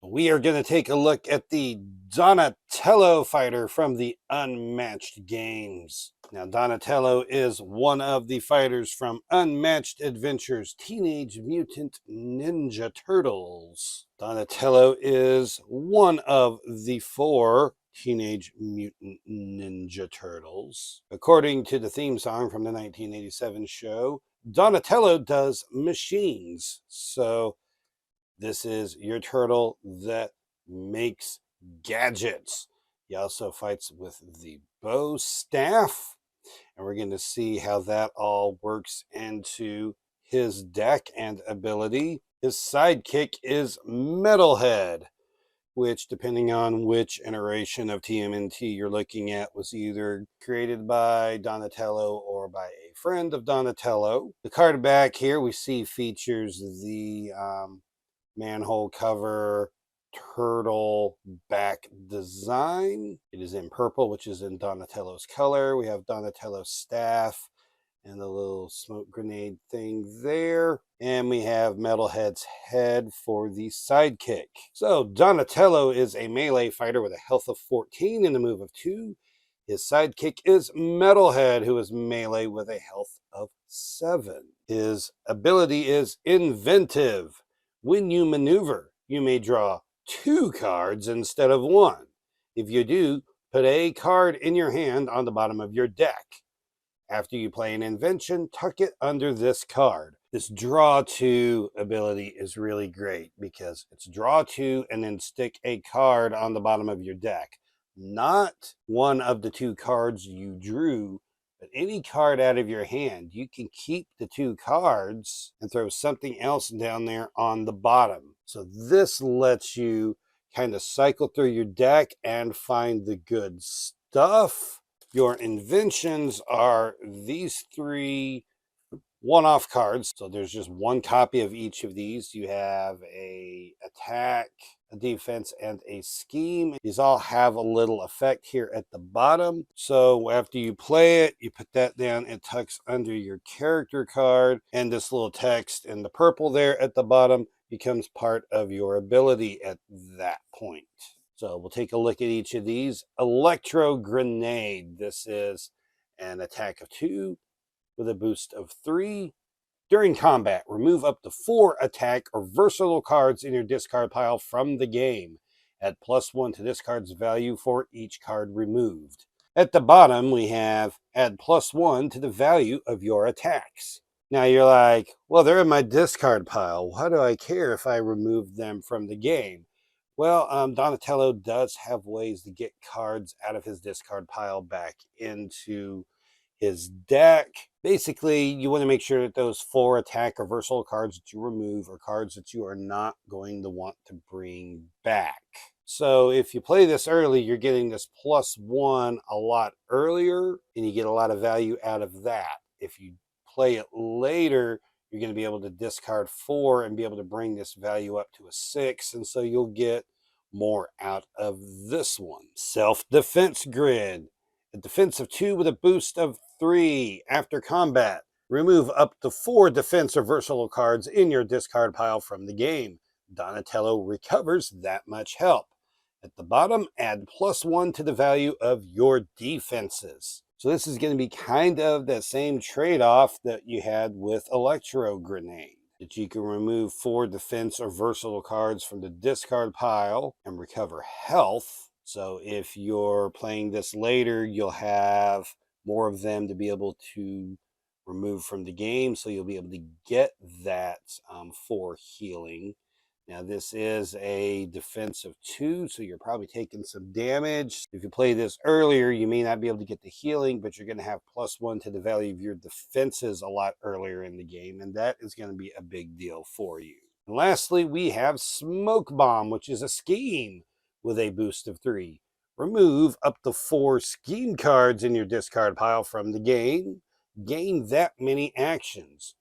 We are going to take a look at the Donatello fighter from the Unmatched games. Now, Donatello is one of the fighters from Unmatched Adventures Teenage Mutant Ninja Turtles. Donatello is one of the 4 Teenage Mutant Ninja Turtles. According to the theme song from the 1987 show, Donatello does machines. So this is your turtle that makes gadgets. He also fights with the bow staff, and we're going to see how that all works into his deck and ability. His sidekick is Metalhead, which, depending on which iteration of TMNT you're looking at, was either created by Donatello or by a friend of Donatello. The card back here we see features the manhole cover turtle back design. It is in purple, which is in Donatello's color. We have Donatello's staff and the little smoke grenade thing there. And we have Metalhead's head for the sidekick. So Donatello is a melee fighter with a health of 14 and a move of 2. His sidekick is Metalhead, who is melee with a health of 7. His ability is Inventive. When you maneuver, you may draw 2 cards instead of 1. If you do, put a card in your hand on the bottom of your deck. After you play an invention, tuck it under this card. This draw 2 ability is really great because it's draw 2 and then stick a card on the bottom of your deck. Not one of the 2 cards you drew, but any card out of your hand. You can keep the 2 cards and throw something else down there on the bottom. So this lets you kind of cycle through your deck and find the good stuff. Your inventions are these 3 one-off cards. So there's just one copy of each of these. You have a attack, a defense, and a scheme. These all have a little effect here at the bottom. So after you play it, you put that down. It tucks under your character card, and this little text in the purple there at the bottom becomes part of your ability at that point. So we'll take a look at each of these. Electro Grenade. This is an attack of 2 with a boost of 3. During combat, remove up to 4 attack or versatile cards in your discard pile from the game. Add +1 to this card's value for each card removed. At the bottom, we have add +1 to the value of your attacks. Now you're like, well, they're in my discard pile. Why do I care if I remove them from the game? Well, Donatello does have ways to get cards out of his discard pile back into his deck. Basically, you want to make sure that those 4 attack or versatile cards that you remove are cards that you are not going to want to bring back. So if you play this early, you're getting this +1 a lot earlier, and you get a lot of value out of that. If you play it later, you're going to be able to discard 4 and be able to bring this value up to a 6, and so you'll get more out of this one. Self-defense grid. A defense of 2 with a boost of 3. After combat, remove up to 4 defense or versatile cards in your discard pile from the game. Donatello recovers that much help. At the bottom, add +1 to the value of your defenses. So this is going to be kind of that same trade-off that you had with Electro Grenade, that you can remove 4 defense or versatile cards from the discard pile and recover health. So if you're playing this later, you'll have more of them to be able to remove from the game. So you'll be able to get that for healing. Now this is a defense of 2, so you're probably taking some damage. If you play this earlier, you may not be able to get the healing, but you're going to have +1 to the value of your defenses a lot earlier in the game, and that is going to be a big deal for you. And lastly, we have Smoke Bomb, which is a scheme with a boost of 3. Remove up to 4 scheme cards in your discard pile from the game. Gain that many actions.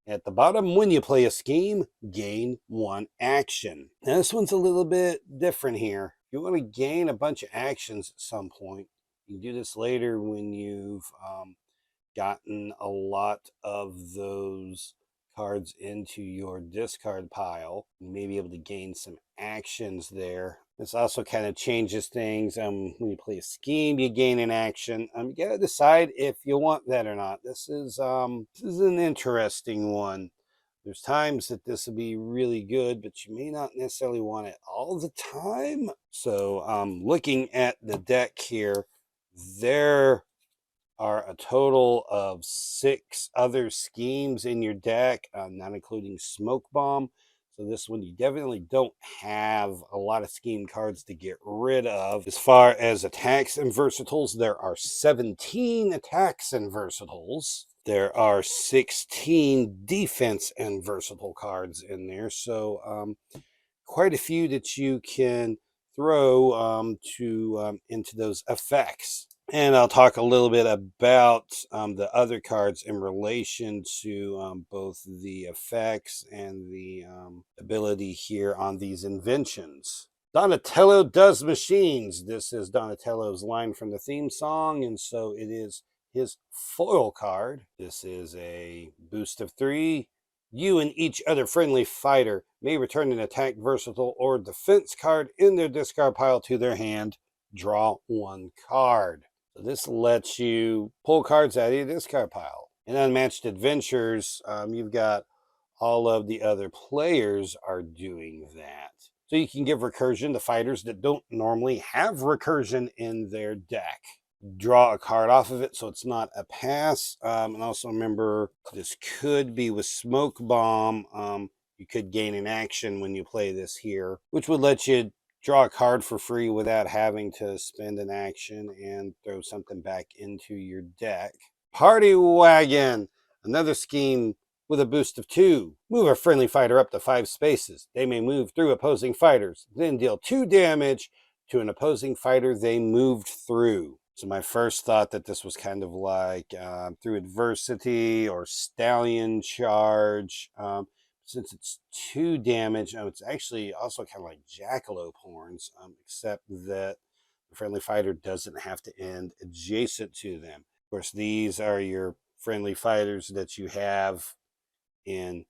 At the bottom, when you play a scheme, gain 1 action. Now this one's a little bit different here. If you want to gain a bunch of actions at some point, you can do this later when you've gotten a lot of those cards into your discard pile. You may be able to gain some actions there. This also kind of changes things. When you play a scheme, you gain an action. You gotta decide if you want that or not. This is an interesting one. There's times that this will be really good, but you may not necessarily want it all the time. So looking at the deck here, there are a total of 6 other schemes in your deck, not including Smoke Bomb. So this one, you definitely don't have a lot of scheme cards to get rid of. As far as attacks and versatiles, there are 17 attacks and versatiles. There are 16 defense and versatile cards in there. So quite a few that you can throw into those effects. And I'll talk a little bit about the other cards in relation to both the effects and the ability here on these inventions. Donatello does machines. This is Donatello's line from the theme song, and so it is his foil card. This is a boost of 3. You and each other friendly fighter may return an attack, versatile, or defense card in their discard pile to their hand. Draw 1 card. So this lets you pull cards out of your discard pile. In Unmatched Adventures, you've got all of the other players are doing that. So you can give recursion to fighters that don't normally have recursion in their deck. Draw a card off of it so it's not a pass. And also remember, this could be with Smoke Bomb. You could gain an action when you play this here, which would let you draw a card for free without having to spend an action and throw something back into your deck. Party Wagon, another scheme with a boost of 2. Move a friendly fighter up to 5 spaces. They may move through opposing fighters, then deal 2 damage to an opposing fighter they moved through. So my first thought that this was kind of like through adversity or stallion charge. Since it's 2 damage, it's actually also kind of like jackalope horns, except that the friendly fighter doesn't have to end adjacent to them. Of course, these are your friendly fighters that you have in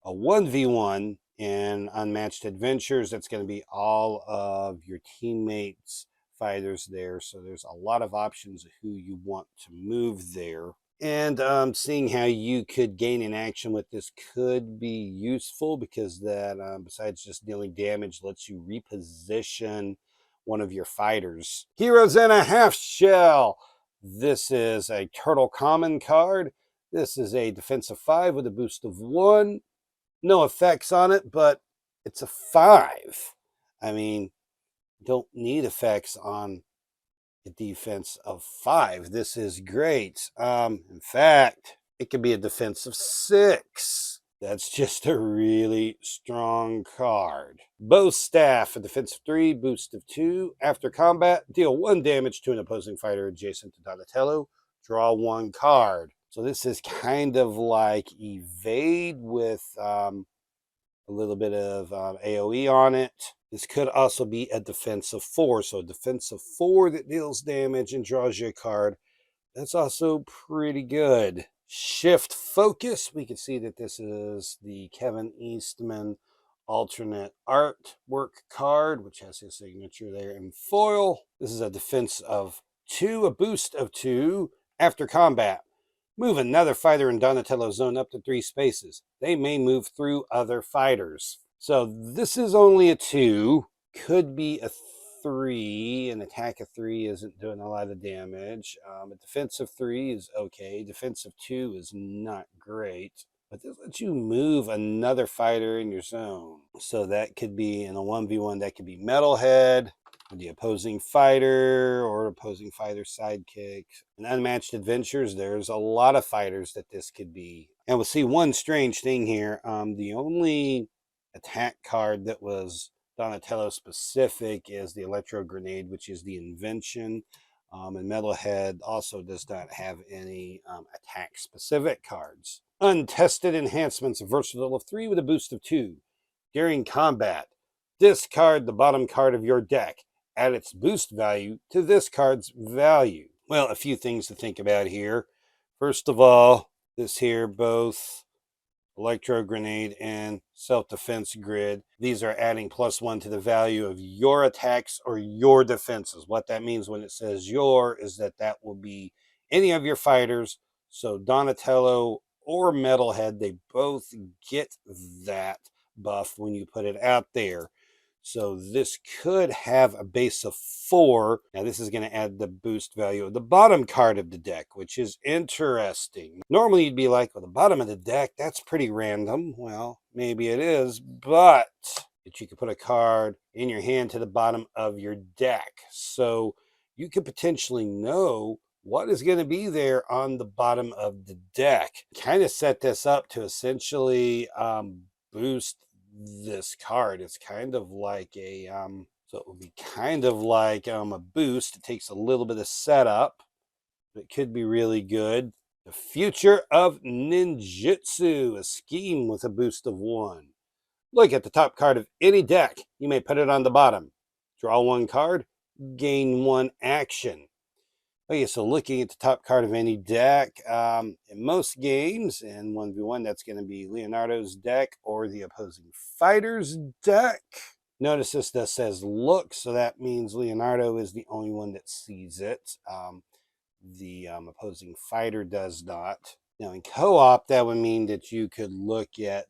a 1v1 in Unmatched Adventures. That's going to be all of your teammates' fighters there. So there's a lot of options of who you want to move there. And seeing how you could gain an action with this could be useful because that, besides just dealing damage, lets you reposition one of your fighters. Heroes in a Half Shell. This is a Turtle Common card. This is a defensive 5 with a boost of 1. No effects on it, but it's a 5. I mean, don't need effects on a defense of 5. This is great. In fact, it could be a defense of 6. That's just a really strong card. Bow Staff, a defense of 3, boost of 2. After combat, deal 1 damage to an opposing fighter adjacent to Donatello. Draw 1 card. So this is kind of like Evade with a little bit of AoE on it. This could also be a defense of 4. So a defense of 4 that deals damage and draws you a card. That's also pretty good. Shift Focus. We can see that this is the Kevin Eastman alternate artwork card, which has his signature there in foil. This is a defense of 2, a boost of 2. After combat, move another fighter in Donatello's zone up to 3 spaces. They may move through other fighters. So this is only a 2. Could be a 3. An attack of 3 isn't doing a lot of damage. A defense of 3 is okay. Defense of 2 is not great. But this lets you move another fighter in your zone. So that could be in a 1v1, that could be Metalhead, the opposing fighter or opposing fighter sidekick. In Unmatched Adventures, there's a lot of fighters that this could be. And we'll see one strange thing here. The only attack card that was Donatello specific is the Electro Grenade, which is the Invention. And Metalhead also does not have any attack specific cards. Untested Enhancements, versatile of 3 with a boost of 2. During combat, discard the bottom card of your deck. Add its boost value to this card's value. Well, a few things to think about here. First of all, this here both Electro Grenade, and Self-Defense Grid. These are adding +1 to the value of your attacks or your defenses. What that means when it says your is that that will be any of your fighters. So Donatello or Metalhead, they both get that buff when you put it out there. So this could have a base of 4. Now this is going to add the boost value of the bottom card of the deck, which is interesting. Normally you'd be like, well, the bottom of the deck, that's pretty random. Well, maybe it is, but you could put a card in your hand to the bottom of your deck. So you could potentially know what is going to be there on the bottom of the deck. Kind of set this up to essentially boost this card. It's kind of like a so it would be kind of like a boost. It takes a little bit of setup. It could be really good. The future of ninjutsu, a scheme with a boost of 1. Look at the top card of any deck. You may put it on the bottom. Draw 1 card, gain 1 action. Okay, so looking at the top card of any deck, in most games, in 1v1, that's going to be Leonardo's deck or the opposing fighter's deck. Notice this says look, so that means Leonardo is the only one that sees it. The opposing fighter does not. Now, in co-op, that would mean that you could look at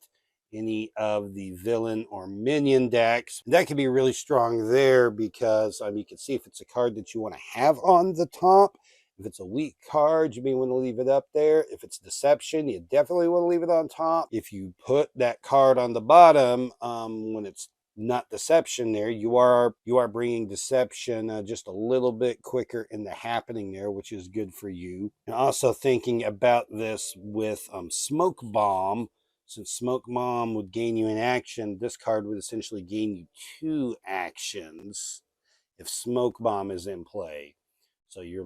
any of the villain or minion decks. That could be really strong there because you can see if it's a card that you want to have on the top. If it's a weak card, you may want to leave it up there. If it's deception, you definitely want to leave it on top. If you put that card on the bottom, when it's not deception there, you are bringing deception just a little bit quicker in the happening there, which is good for you. And also thinking about this with Smoke Bomb, since Smoke Bomb would gain you an action, this card would essentially gain you 2 actions if Smoke Bomb is in play. So you're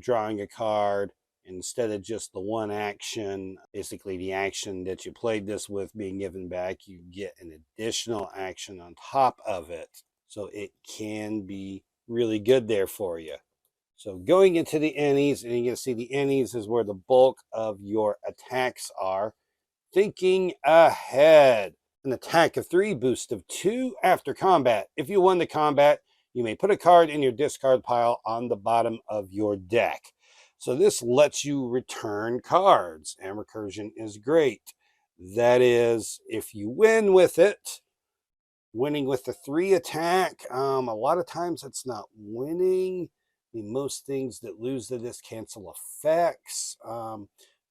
drawing a card, instead of just the 1 action, basically the action that you played this with being given back, you get an additional action on top of it. So it can be really good there for you. So going into the innies, and you can see the innies is where the bulk of your attacks are. Thinking ahead. An attack of 3, boost of 2 after combat. If you won the combat, you may put a card in your discard pile on the bottom of your deck. So this lets you return cards, and recursion is great. That is, if you win with it, winning with the 3 attack, a lot of times it's not winning. I mean, most things that lose to this cancel effects.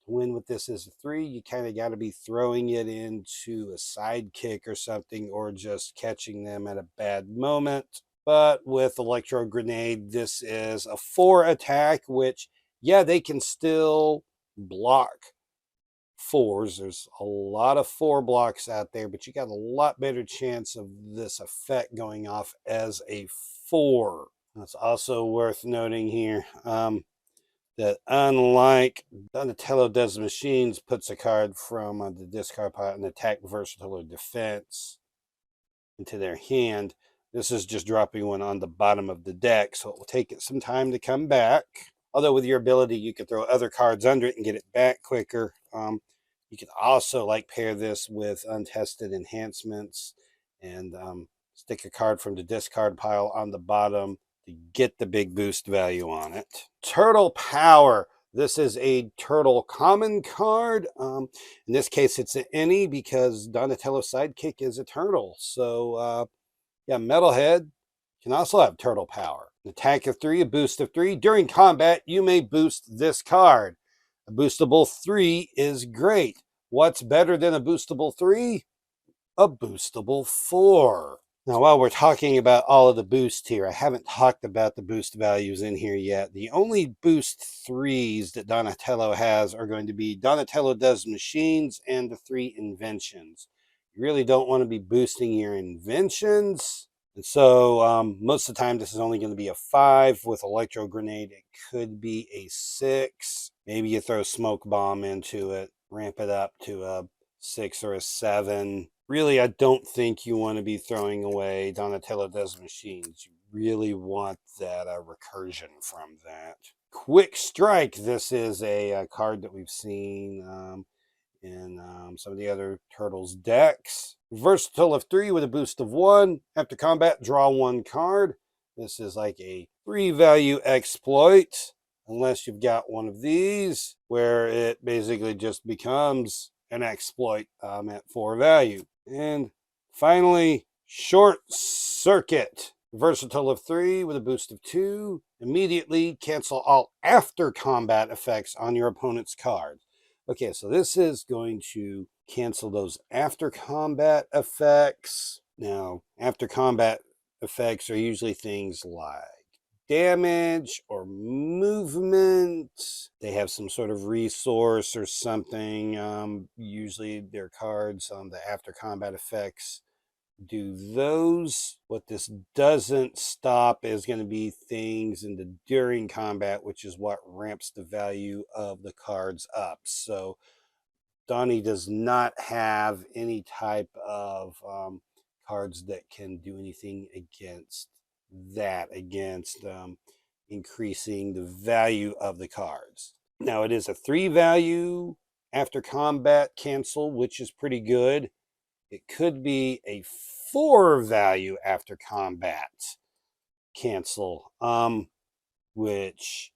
To win with this as a 3, you kind of got to be throwing it into a sidekick or something, or just catching them at a bad moment. But with Electro Grenade, this is a 4 attack, which, yeah, they can still block 4s. There's a lot of 4 blocks out there, but you got a lot better chance of this effect going off as a 4. It's also worth noting here that unlike Donatello Does Machines puts a card from the discard pile and attack, versatile, or defense into their hand, this is just dropping one on the bottom of the deck, so it will take it some time to come back. Although with your ability, you could throw other cards under it and get it back quicker. You could also pair this with untested enhancements and stick a card from the discard pile on the bottom to get the big boost value on it. Turtle Power. This is a turtle common card. In this case, it's an any because Donatello's sidekick is a turtle. So, yeah, Metalhead can also have turtle power. An attack of 3, a boost of 3. During combat, you may boost this card. A boostable 3 is great. What's better than a boostable 3? A boostable 4. Now, while we're talking about all of the boosts here, I haven't talked about the boost values in here yet. The only boost 3s that Donatello has are going to be Donatello Does Machines and the 3 Inventions. You really don't want to be boosting your inventions. And so most of the time, this is only going to be a 5. With Electro Grenade, it could be a 6. Maybe you throw Smoke Bomb into it, ramp it up to a 6 or a 7. Really, I don't think you want to be throwing away Donatello Does Machines. You really want that recursion from that. Quick Strike. This is a card that we've seen in some of the other Turtles decks. Versatile of 3 with a boost of 1. After combat, draw 1 card. This is like a 3-value exploit, unless you've got one of these, where it basically just becomes an exploit at 4 value. And finally, Short Circuit. Versatile of 3 with a boost of 2. Immediately cancel all after combat effects on your opponent's card. Okay, so this is going to cancel those after combat effects. Now, after combat effects are usually things like damage or movement. They have some sort of resource or something. Usually their cards on the after combat effects do those. What this doesn't stop is going to be things in the during combat, which is what ramps the value of the cards up. So Donnie does not have any type of cards that can do anything against that, against increasing the value of the cards. Now, it is a 3-value after combat cancel, which is pretty good. It could be a 4-value after combat cancel, which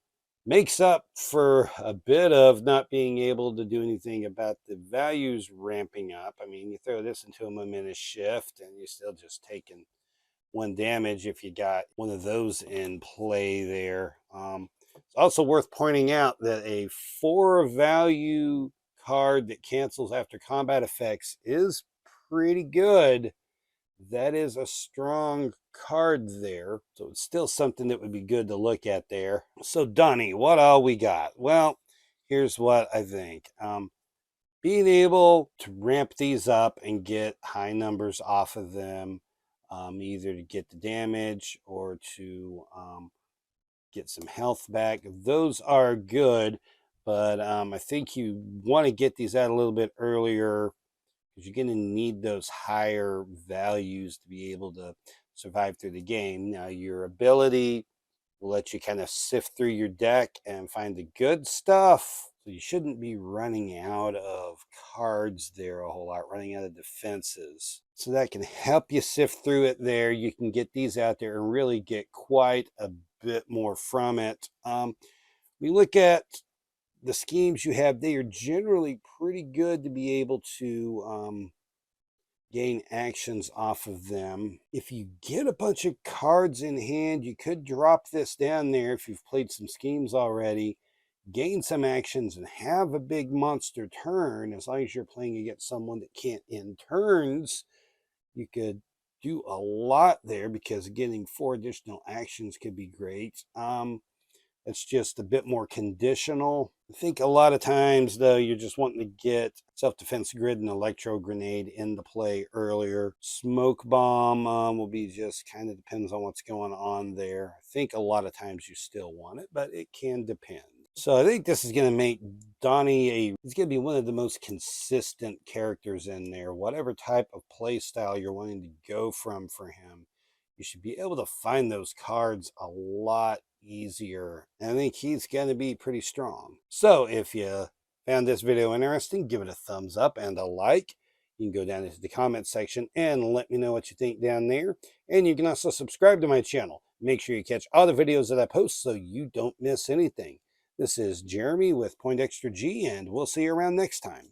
makes up for a bit of not being able to do anything about the values ramping up. I mean, you throw this into a momentous shift and you're still just taking 1 damage if you got one of those in play there. It's also worth pointing out that a 4-value card that cancels after combat effects is pretty good. That is a strong card there. So it's still something that would be good to look at there. So Donnie, what all we got? Well, here's what I think. Being able to ramp these up and get high numbers off of them, either to get the damage or to get some health back, those are good. But I think you want to get these out a little bit earlier, because you're going to need those higher values to be able to survive through the game. Now, your ability will let you kind of sift through your deck and find the good stuff. So you shouldn't be running out of cards there a whole lot, running out of defenses. So that can help you sift through it there. You can get these out there and really get quite a bit more from it. We look at the schemes you have, they are generally pretty good to be able to gain actions off of them. If you get a bunch of cards in hand, you could drop this down there if you've played some schemes already, gain some actions, and have a big monster turn. As long as you're playing against someone that can't end turns, you could do a lot there, because getting 4 additional actions could be great. It's just a bit more conditional. I think a lot of times, though, you're just wanting to get Self-Defense Grid and Electro Grenade into play earlier. Smoke Bomb will be just kind of depends on what's going on there. I think a lot of times you still want it, but it can depend. So I think this is going to make Donnie he's going to be one of the most consistent characters in there. Whatever type of play style you're wanting to go from for him, you should be able to find those cards a lot easier. And I think he's going to be pretty strong. So if you found this video interesting, give it a thumbs up and a like. You can go down into the comments section and let me know what you think down there. And you can also subscribe to my channel. Make sure you catch all the videos that I post so you don't miss anything. This is Jeremy with Point Extra G, and we'll see you around next time.